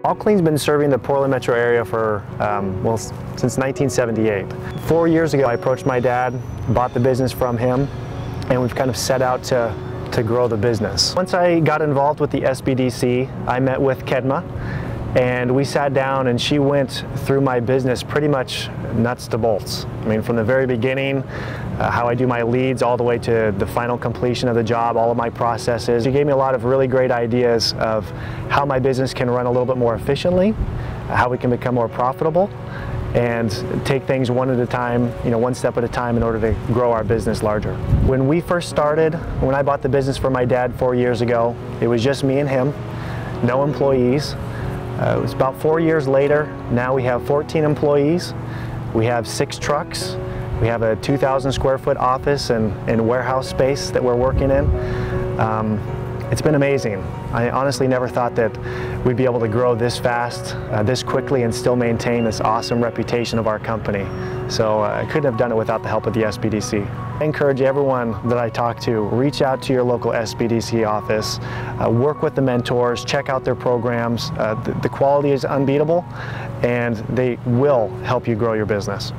All Clean's been serving the Portland metro area for, well, since 1978. 4 years ago, I approached my dad, bought the business from him, and we've kind of set out to grow the business. Once I got involved with the SBDC, I met with Kedma, and we sat down and she went through my business pretty much nuts to bolts. I mean, from the very beginning, how I do my leads all the way to the final completion of the job, all of my processes. She gave me a lot of really great ideas of how my business can run a little bit more efficiently, how we can become more profitable, and take things one at a time, one step at a time in order to grow our business larger. When we first started, when I bought the business from my dad 4 years ago, it was just me and him, no employees. It was about 4 years later. Now we have 14 employees. We have 6 trucks. We have a 2,000 square foot office and warehouse space that we're working in. It's been amazing. I honestly never thought that we'd be able to grow this fast, this quickly, and still maintain this awesome reputation of our company. So I couldn't have done it without the help of the SBDC. I encourage everyone that I talk to, reach out to your local SBDC office, work with the mentors, check out their programs. The quality is unbeatable, and they will help you grow your business.